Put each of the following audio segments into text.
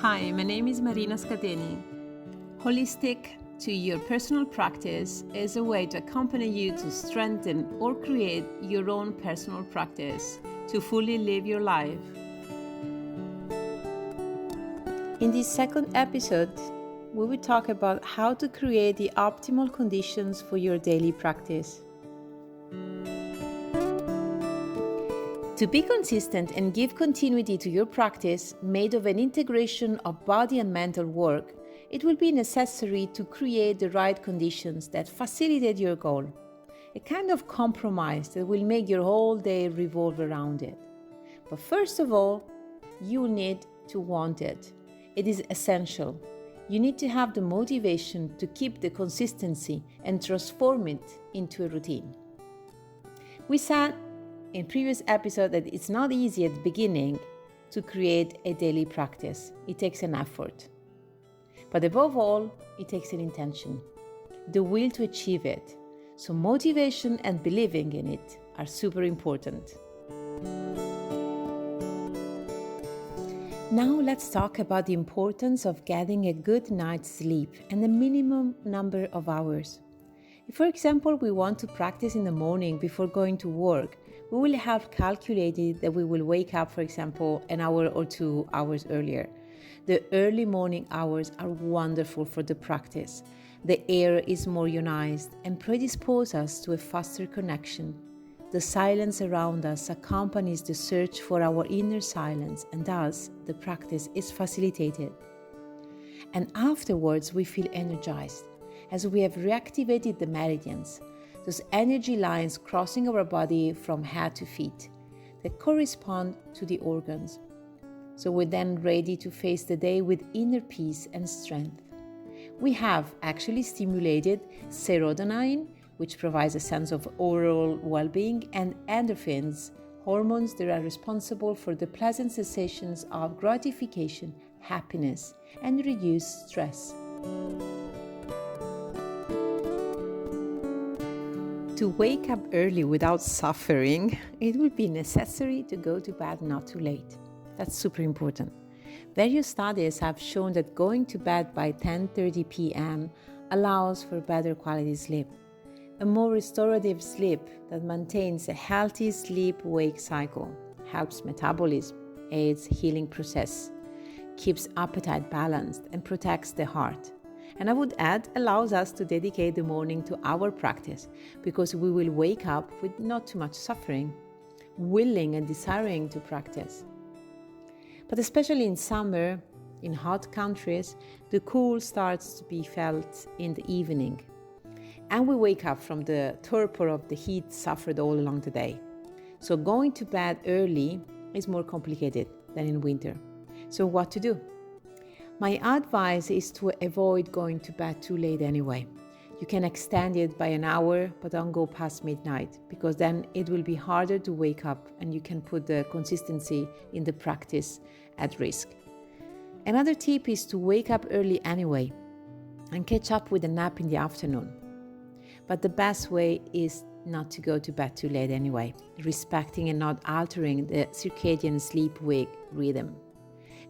Hi, my name is Marina Scateni. Holistic to your personal practice is a way to accompany you to strengthen or create your own personal practice to fully live your life. In this second episode, we will talk about how to create the optimal conditions for your daily practice. To be consistent and give continuity to your practice, made of an integration of body and mental work, it will be necessary to create the right conditions that facilitate your goal. A kind of compromise that will make your whole day revolve around it. But first of all, you need to want it. It is essential. You need to have the motivation to keep the consistency and transform it into a routine. We said in previous episode that it's not easy at the beginning to create a daily practice. It takes an effort. But above all, it takes an intention, the will to achieve it. So motivation and believing in it are super important. Now let's talk about the importance of getting a good night's sleep and the minimum number of hours. If, for example, we want to practice in the morning before going to work, we will have calculated that we will wake up, for example, an hour or 2 hours earlier. The early morning hours are wonderful for the practice. The air is more ionized and predisposes us to a faster connection. The silence around us accompanies the search for our inner silence, and thus the practice is facilitated. And afterwards we feel energized, as we have reactivated the meridians, those energy lines crossing our body from head to feet that correspond to the organs. So we're then ready to face the day with inner peace and strength. We have actually stimulated serotonin, which provides a sense of overall well-being, and endorphins, hormones that are responsible for the pleasant sensations of gratification, happiness, and reduced stress. To wake up early without suffering, it will be necessary to go to bed not too late. That's super important. Various studies have shown that going to bed by 10:30 p.m. allows for better quality sleep, a more restorative sleep that maintains a healthy sleep-wake cycle, helps metabolism, aids healing process, keeps appetite balanced, and protects the heart. And I would add, allows us to dedicate the morning to our practice, because we will wake up with not too much suffering, willing and desiring to practice. But especially in summer, in hot countries, the cool starts to be felt in the evening. And we wake up from the torpor of the heat suffered all along the day. So going to bed early is more complicated than in winter. So what to do? My advice is to avoid going to bed too late anyway. You can extend it by an hour, but don't go past midnight, because then it will be harder to wake up and you can put the consistency in the practice at risk. Another tip is to wake up early anyway and catch up with a nap in the afternoon. But the best way is not to go to bed too late anyway, respecting and not altering the circadian sleep-wake rhythm.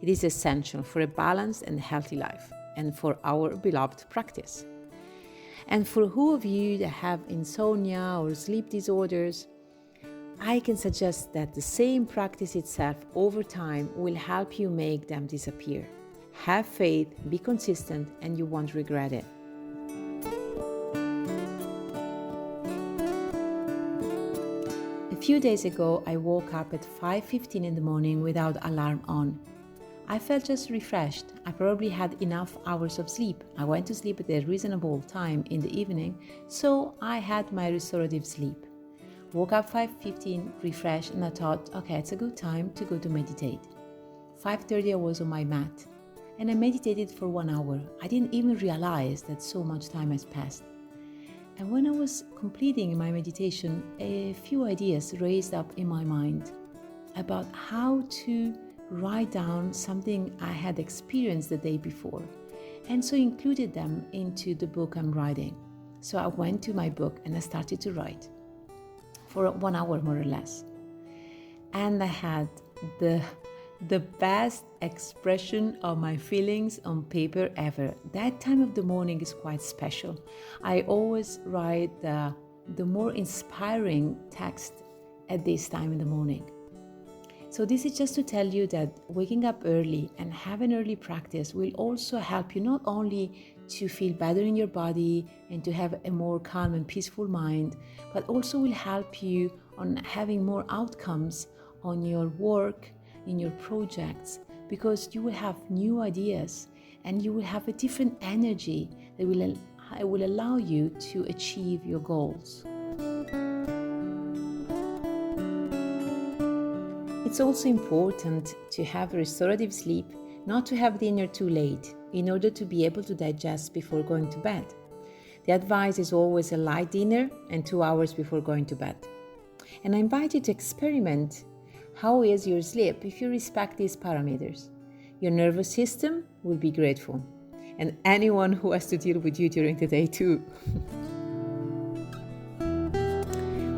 It is essential for a balanced and healthy life and for our beloved practice. And for who of you that have insomnia or sleep disorders, I can suggest that the same practice itself over time will help you make them disappear. Have faith, be consistent, and you won't regret it. A few days ago, I woke up at 5:15 in the morning without alarm on. I felt just refreshed. I probably had enough hours of sleep. I went to sleep at a reasonable time in the evening, so I had my restorative sleep. Woke up 5:15, refreshed, and I thought, okay, it's a good time to go to meditate. 5:30 I was on my mat, and I meditated for 1 hour. I didn't even realize that so much time has passed. And when I was completing my meditation, a few ideas raised up in my mind about how to write down something I had experienced the day before, and so included them into the book I'm writing. So I went to my book and I started to write for 1 hour more or less. And I had the The best expression of my feelings on paper ever. That time of the morning is quite special. I always write the more inspiring text at this time in the morning. So this is just to tell you that waking up early and having early practice will also help you not only to feel better in your body and to have a more calm and peaceful mind, but also will help you on having more outcomes on your work, in your projects, because you will have new ideas and you will have a different energy that will allow you to achieve your goals. It's also important to have restorative sleep, not to have dinner too late, in order to be able to digest before going to bed. The advice is always a light dinner and 2 hours before going to bed. And I invite you to experiment how is your sleep if you respect these parameters. Your nervous system will be grateful, and anyone who has to deal with you during the day too.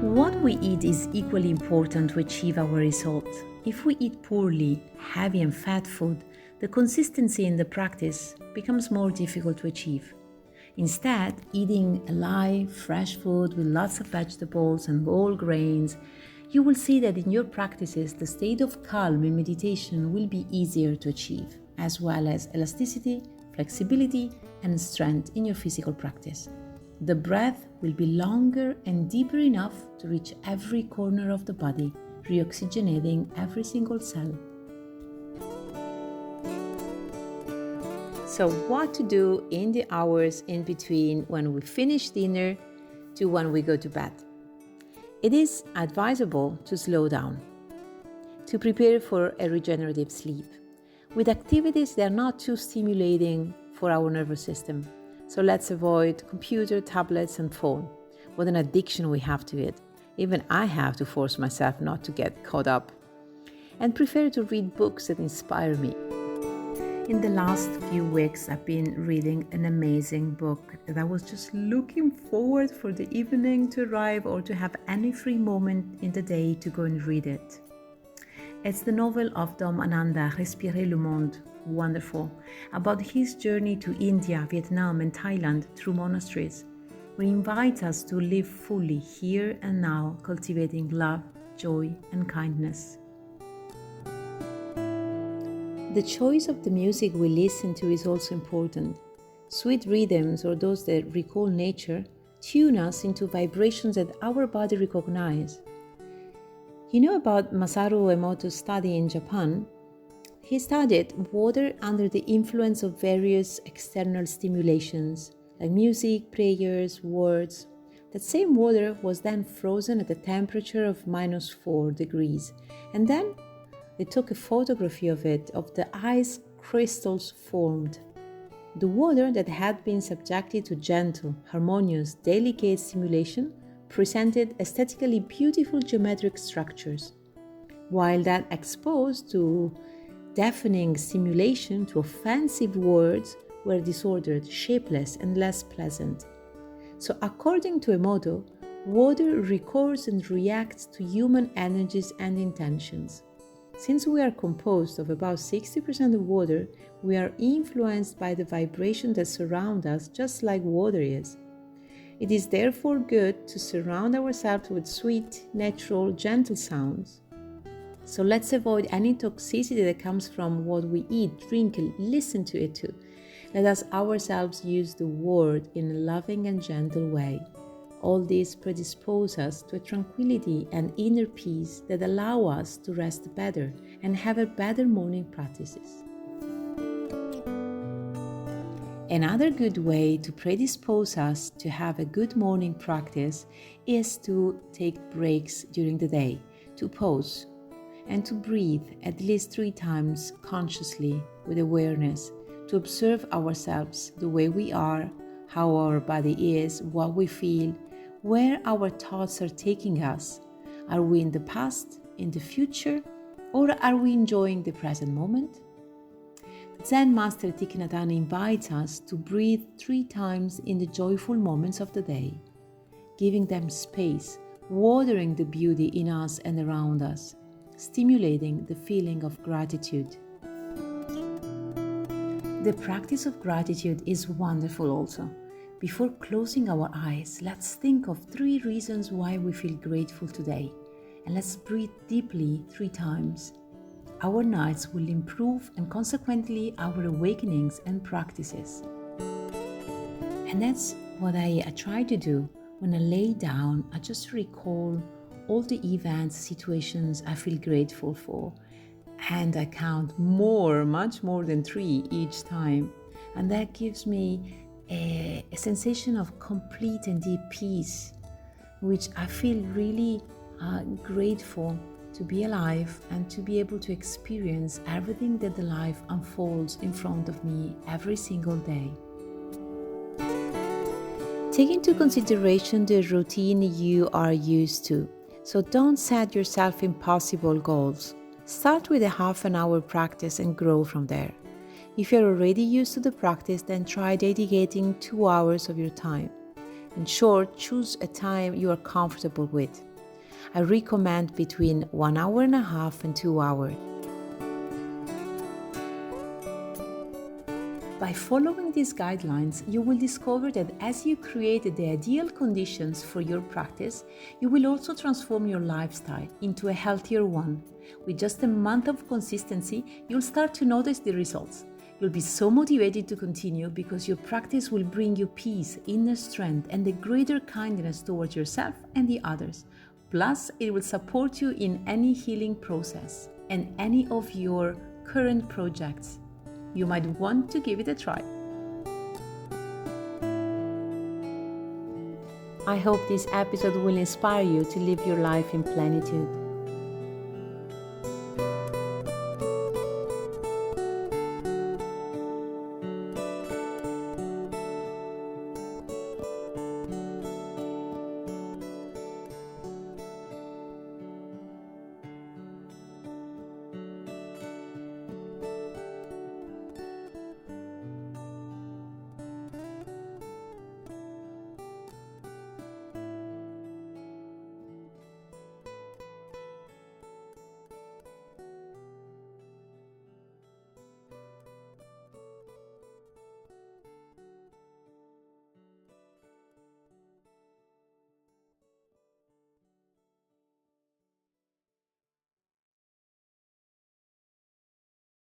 What we eat is equally important to achieve our results. If we eat poorly, heavy and fat food, the consistency in the practice becomes more difficult to achieve. Instead, eating alive, fresh food with lots of vegetables and whole grains, you will see that in your practices, the state of calm in meditation will be easier to achieve, as well as elasticity, flexibility, and strength in your physical practice. The breath will be longer and deeper enough to reach every corner of the body, reoxygenating every single cell. So, what to do in the hours in between when we finish dinner to when we go to bed? It is advisable to slow down, to prepare for a regenerative sleep, with activities that are not too stimulating for our nervous system. So let's avoid computer, tablets, and phone. What an addiction we have to it. Even I have to force myself not to get caught up. And prefer to read books that inspire me. In the last few weeks, I've been reading an amazing book that I was just looking forward for the evening to arrive or to have any free moment in the day to go and read it. It's the novel of Dom Ananda, Respirer le Monde, wonderful, about his journey to India, Vietnam and Thailand through monasteries. We invite us to live fully here and now, cultivating love, joy and kindness. The choice of the music we listen to is also important. Sweet rhythms, or those that recall nature, tune us into vibrations that our body recognizes. You know about Masaru Emoto's study in Japan? He studied water under the influence of various external stimulations, like music, prayers, words. That same water was then frozen at a temperature of -4 degrees, and then they took a photography of it, of the ice crystals formed. The water that had been subjected to gentle, harmonious, delicate stimulation presented aesthetically beautiful geometric structures, while that exposed to deafening stimulation, to offensive words, were disordered, shapeless, and less pleasant. So according to Emoto, water records and reacts to human energies and intentions. Since we are composed of about 60% of water, we are influenced by the vibration that surrounds us, just like water is. It is therefore good to surround ourselves with sweet, natural, gentle sounds. So let's avoid any toxicity that comes from what we eat, drink, and listen to it too. Let us ourselves use the word in a loving and gentle way. All this predisposes us to a tranquility and inner peace that allow us to rest better and have a better morning practices. Another good way to predispose us to have a good morning practice is to take breaks during the day, to pause, and to breathe at least 3 times consciously with awareness, to observe ourselves the way we are, how our body is, what we feel, where our thoughts are taking us. Are we in the past, in the future, or are we enjoying the present moment? Zen Master Thich Nhat Hanh invites us to breathe 3 times in the joyful moments of the day, giving them space, watering the beauty in us and around us. stimulating the feeling of gratitude. The practice of gratitude is wonderful also. Before closing our eyes, let's think of 3 reasons why we feel grateful today. And let's breathe deeply 3 times. Our nights will improve and consequently our awakenings and practices. And that's what I try to do when I lay down. I just recall all the events, situations I feel grateful for. And I count much more than 3 each time. And that gives me a sensation of complete and deep peace, which I feel really grateful to be alive and to be able to experience everything that the life unfolds in front of me every single day. Take into consideration the routine you are used to. So don't set yourself impossible goals. Start with a half an hour practice and grow from there. If you're already used to the practice, then try dedicating 2 hours of your time. In short, choose a time you are comfortable with. I recommend between 1 hour and a half and 2 hours. By following these guidelines, you will discover that as you create the ideal conditions for your practice, you will also transform your lifestyle into a healthier one. With just a month of consistency, you'll start to notice the results. You'll be so motivated to continue because your practice will bring you peace, inner strength, and a greater kindness towards yourself and the others. Plus, it will support you in any healing process and any of your current projects. You might want to give it a try. I hope this episode will inspire you to live your life in plenitude.